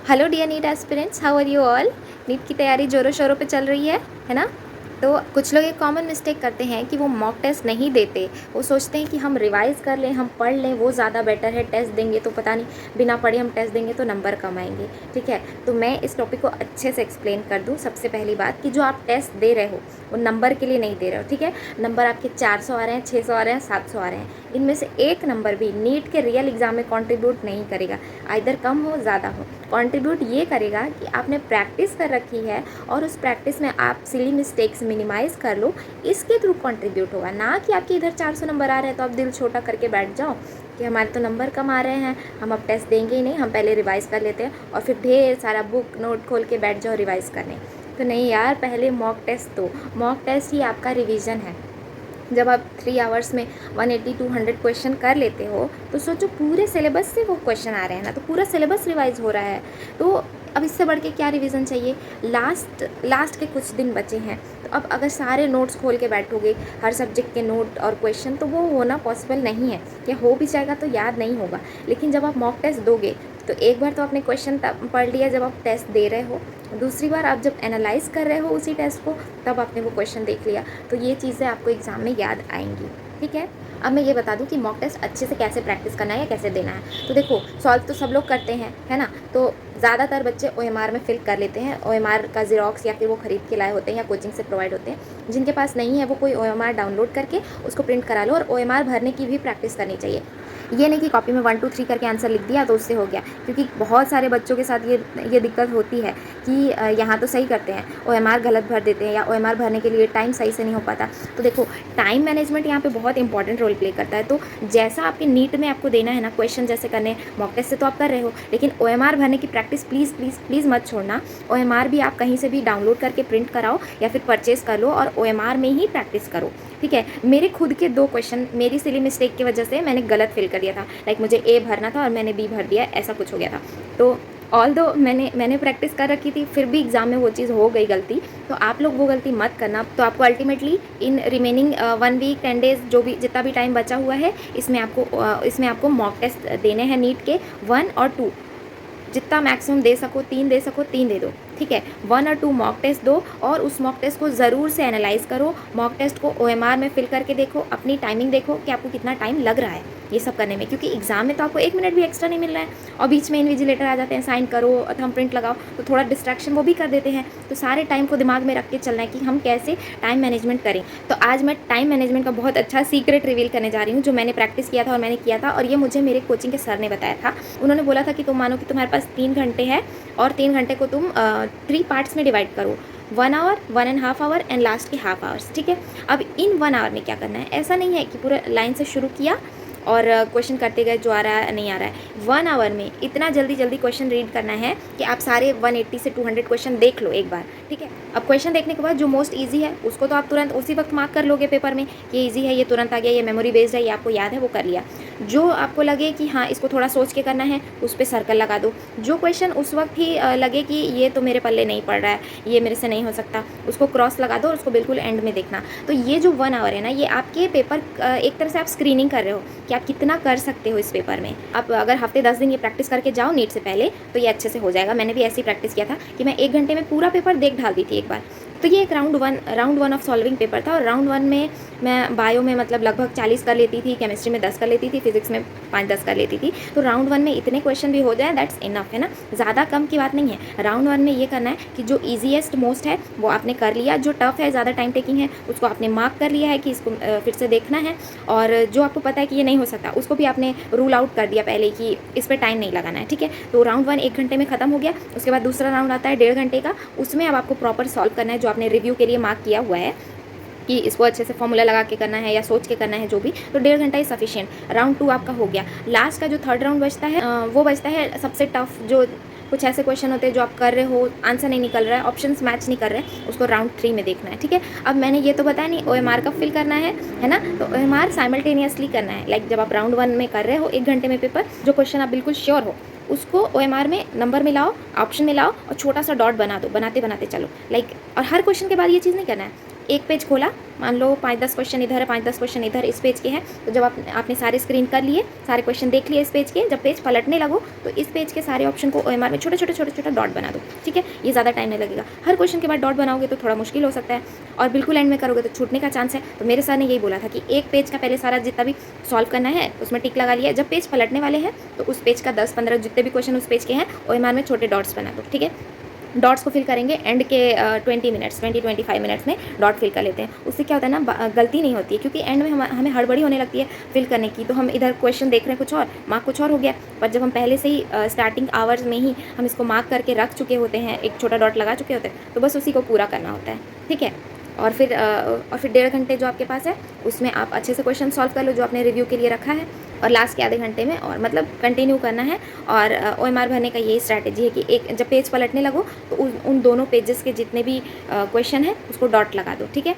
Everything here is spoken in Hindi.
Hello dear NEET aspirants, how are you all. NEET की तैयारी ज़ोरों शोरों पे चल रही है ना। तो कुछ लोग एक कॉमन मिस्टेक करते हैं कि वो मॉक टेस्ट नहीं देते। वो सोचते हैं कि हम रिवाइज़ कर लें, हम पढ़ लें, वो ज़्यादा बेटर है। टेस्ट देंगे तो पता नहीं, बिना पढ़े हम टेस्ट देंगे तो नंबर कम आएंगे। ठीक है, तो मैं इस टॉपिक को अच्छे से एक्सप्लेन कर दूँ। सबसे पहली बात कि जो आप टेस्ट दे रहे हो वो नंबर के लिए नहीं दे रहे हो। ठीक है, नंबर आपके 400 आ रहे हैं, 600 आ रहे हैं, 700 आ रहे हैं, इनमें से एक नंबर भी नीट के रियल एग्ज़ाम में कंट्रीब्यूट नहीं करेगा। आइदर कम हो ज़्यादा हो, कंट्रीब्यूट ये करेगा कि आपने प्रैक्टिस कर रखी है और उस प्रैक्टिस में आप सिली मिस्टेक्स मिनिमाइज़ कर लो, इसके थ्रू कंट्रीब्यूट होगा। ना कि आपके इधर 400 नंबर आ रहे हैं तो आप दिल छोटा करके बैठ जाओ कि हमारे तो नंबर कम आ रहे हैं, हम अब टेस्ट देंगे ही नहीं, हम पहले रिवाइज़ कर लेते हैं और फिर ढेर सारा बुक नोट खोल के बैठ जाओ रिवाइज़ करने। तो नहीं यार, पहले मॉक टेस्ट दो। मॉक टेस्ट ही आपका रिवीजन है। जब आप 3 आवर्स में 180 200 क्वेश्चन कर लेते हो तो सोचो पूरे सिलेबस से वो क्वेश्चन आ रहे हैं ना, तो पूरा सिलेबस रिवाइज हो रहा है। तो अब इससे बढ़ के क्या रिवीजन चाहिए। लास्ट के कुछ दिन बचे हैं, तो अब अगर सारे नोट्स खोल के बैठोगे, हर सब्जेक्ट के नोट और क्वेश्चन, तो वो होना पॉसिबल नहीं है। या हो भी जाएगा तो याद नहीं होगा। लेकिन जब आप मॉक टेस्ट दोगे तो एक बार तो आपने क्वेश्चन पढ़ लिया जब आप टेस्ट दे रहे हो, दूसरी बार आप जब एनालाइज कर रहे हो उसी टेस्ट को, तब आपने वो क्वेश्चन देख लिया। तो ये चीज़ें आपको एग्ज़ाम में याद आएंगी। ठीक है, अब मैं ये बता दूं कि मॉक टेस्ट अच्छे से कैसे प्रैक्टिस करना है या कैसे देना है। तो देखो, सॉल्व तो सब लोग करते हैं, है ना। तो ज़्यादातर बच्चे OMR में फिल कर लेते हैं। OMR का ज़ेरॉक्स या फिर वो ख़रीद के लाए होते हैं या कोचिंग से प्रोवाइड होते हैं। जिनके पास नहीं है वो कोई OMR डाउनलोड करके उसको प्रिंट करा लो, और OMR भरने की भी प्रैक्टिस करनी चाहिए। ये नहीं कि कॉपी में 1 2 3 करके आंसर लिख दिया तो उससे हो गया, क्योंकि बहुत सारे बच्चों के साथ ये दिक्कत होती है कि यहाँ तो सही करते हैं, OMR गलत भर देते हैं, या OMR भरने के लिए टाइम सही से नहीं हो पाता। तो देखो, टाइम मैनेजमेंट यहाँ पे बहुत इंपॉर्टेंट रोल प्ले करता है। तो जैसा आपके नीट में आपको देना है ना, क्वेश्चन जैसे करने, मॉक टेस्ट से तो आप कर रहे हो, लेकिन OMR भरने की प्रैक्टिस प्लीज़ प्लीज़ प्लीज़ मत छोड़ना। OMR भी आप कहीं से भी डाउनलोड करके प्रिंट कराओ या फिर परचेज कर लो और OMR में ही प्रैक्टिस करो। ठीक है, मेरे खुद के 2 क्वेश्चन मेरी सिली मिस्टेक की वजह से मैंने गलत फिल कर दिया था। लाइक मुझे A भरना था और मैंने B भर दिया, ऐसा कुछ हो गया था। तो ऑल दो मैंने प्रैक्टिस कर रखी थी, फिर भी एग्ज़ाम में वो चीज़ हो गई गलती। तो आप लोग वो गलती मत करना। तो आपको ultimately in remaining 1 week 10 days जो भी जितना भी टाइम बचा हुआ है, इसमें आपको मॉक टेस्ट देने हैं नीट के 1 और 2। जितना मैक्सिमम दे सको, 3 दे सको 3 दे दो। ठीक है, 1 और 2 मॉक टेस्ट दो, और उस मॉक टेस्ट को ज़रूर से एनालाइज करो। मॉक टेस्ट को OMR में फिल करके देखो, अपनी टाइमिंग देखो कि आपको कितना टाइम लग रहा है ये सब करने में, क्योंकि एग्जाम में तो आपको 1 मिनट भी एक्स्ट्रा नहीं मिल रहा है। और बीच में इन्विजिलेटर आ जाते हैं, साइन करो, थंब प्रिंट लगाओ, तो थोड़ा डिस्ट्रैक्शन वो भी कर देते हैं। तो सारे टाइम को दिमाग में रख के चलना है कि हम कैसे टाइम मैनेजमेंट करें। तो आज मैं टाइम मैनेजमेंट का बहुत अच्छा सीक्रेट रिवील करने जा रही हूँ, जो मैंने प्रैक्टिस किया था और मैंने किया था, और ये मुझे मेरे कोचिंग के सर ने बताया था। उन्होंने बोला था कि तुम मानो कि तुम्हारे पास 3 घंटे है, और 3 घंटे को तुम 3 पार्ट्स में डिवाइड करो, 1 आवर, 1.5 आवर एंड लास्ट के हाफ आवर्स। ठीक है, अब इन 1 आवर में क्या करना है, ऐसा नहीं है कि पूरा लाइन से शुरू किया और क्वेश्चन करते गए जो आ रहा है नहीं आ रहा है। 1 आवर में इतना जल्दी जल्दी क्वेश्चन रीड करना है कि आप सारे 180 से 200 क्वेश्चन देख लो एक बार। ठीक है, अब क्वेश्चन देखने के बाद जो मोस्ट ईजी है उसको तो आप तुरंत उसी वक्त मार्क कर लोगे पेपर में कि ये ईजी है, ये तुरंत आ गया, ये मेमोरी बेस्ड है, ये आपको याद है, वो कर लिया। जो आपको लगे कि हाँ इसको थोड़ा सोच के करना है, उस पर सर्कल लगा दो। जो क्वेश्चन उस वक्त ही लगे कि ये तो मेरे पल्ले नहीं पड़ रहा है, ये मेरे से नहीं हो सकता, उसको क्रॉस लगा दो और उसको बिल्कुल एंड में देखना। तो ये जो 1 आवर है ना, ये आपके पेपर एक तरह से आप स्क्रीनिंग कर रहे हो कि आप कितना कर सकते हो इस पेपर में। आप अगर हफ्ते 10 दिन ये प्रैक्टिस करके जाओ नीट से पहले, तो ये अच्छे से हो जाएगा। मैंने भी ऐसी प्रैक्टिस किया था कि मैं 1 घंटे में पूरा पेपर देख ढाल दी थी एक बार। तो ये एक round one of solving paper था, और राउंड 1 में मैं बायो में मतलब लगभग 40 कर लेती थी, केमिस्ट्री में 10 कर लेती थी, फिजिक्स में 5-10 कर लेती थी। तो राउंड 1 में इतने क्वेश्चन भी हो जाए दैट्स इनफ, है ना, ज़्यादा कम की बात नहीं है। राउंड 1 में ये करना है कि जो ईजीएस्ट मोस्ट है वो आपने कर लिया, जो टफ है, ज़्यादा टाइम टेकिंग है, उसको आपने मार्क कर लिया है कि इसको फिर से देखना है, और जो आपको पता है कि ये नहीं हो सकता उसको भी आपने रूल आउट कर दिया पहले कि इस पर टाइम नहीं लगाना है। ठीक है, तो राउंड 1 1 घंटे में ख़त्म हो गया। उसके बाद दूसरा राउंड आता है 1.5 घंटे का, उसमें अब आपको प्रॉपर सॉल्व करना है जो आपने रिव्यू के लिए मार्क किया हुआ है कि इसको अच्छे से फॉर्मूला लगा के करना है या सोच के करना है जो भी। तो 1.5 घंटा ही सफिशिएंट। राउंड 2 आपका हो गया। लास्ट का जो 3rd राउंड बचता है वो बचता है सबसे टफ, जो कुछ ऐसे क्वेश्चन होते हैं जो आप कर रहे हो, आंसर नहीं निकल रहा है, ऑप्शंस मैच नहीं कर रहे हैं, उसको राउंड 3 में देखना है। ठीक है, अब मैंने ये तो बताया नहीं OMR कब फिल करना है ना। तो OMR साइमल्टेनियसली करना है। लाइक जब आप राउंड 1 में कर रहे हो 1 घंटे में पेपर, जो क्वेश्चन आप बिल्कुल श्योर हो उसको OMR में नंबर मिलाओ, ऑप्शन मिलाओ और छोटा सा डॉट बना दो, बनाते बनाते चलो। लाइक और हर क्वेश्चन के बाद ये चीज़ नहीं करना है, एक पेज खोला, मान लो 5-10 क्वेश्चन इधर है, 5-10 क्वेश्चन इधर इस पेज के हैं, तो जब आपने सारे स्क्रीन कर लिए, सारे क्वेश्चन देख लिए इस पेज के, जब पेज पलटने लगो तो इस पेज के सारे ऑप्शन को OMR में छोटे-छोटे डॉट बना दो, ठीक है। ये ज़्यादा टाइम नहीं लगेगा। हर क्वेश्चन के बाद डॉट बनाओगे तो थोड़ा मुश्किल हो सकता है, और बिल्कुल एंड में करोगे तो छूटने का चांस है। तो मेरे सर ने यही बोला था कि एक पेज का पहले सारा जितना भी सॉल्व करना है उसमें टिक लगा लिया, जब पेज पलटने वाले हैं तो उस पेज का 10-15 जितने भी क्वेश्चन उस पेज के हैं OMR में छोटे डॉट्स बना दो, ठीक है। डॉट्स को फिल करेंगे एंड के 20-25 मिनट्स में डॉट फिल कर लेते हैं। उससे क्या होता है ना, गलती नहीं होती है, क्योंकि एंड में हमें हड़बड़ी होने लगती है फिल करने की, तो हम इधर क्वेश्चन देख रहे हैं कुछ और, मार्क कुछ और हो गया। पर जब हम पहले से ही स्टार्टिंग आवर्स में ही हम इसको मार्क करके रख चुके होते हैं, एक छोटा डॉट लगा चुके होते हैं, तो बस उसी को पूरा करना होता है, ठीक है। और फिर 1.5 घंटे जो आपके पास है उसमें आप अच्छे से क्वेश्चन सॉल्व कर लो जो आपने रिव्यू के लिए रखा है, और लास्ट के आधे घंटे में और मतलब कंटिन्यू करना है। और OMR भरने का यही स्ट्रैटेजी है कि एक जब पेज पलटने लगो तो उन दोनों पेजेस के जितने भी क्वेश्चन हैं उसको डॉट लगा दो, ठीक है।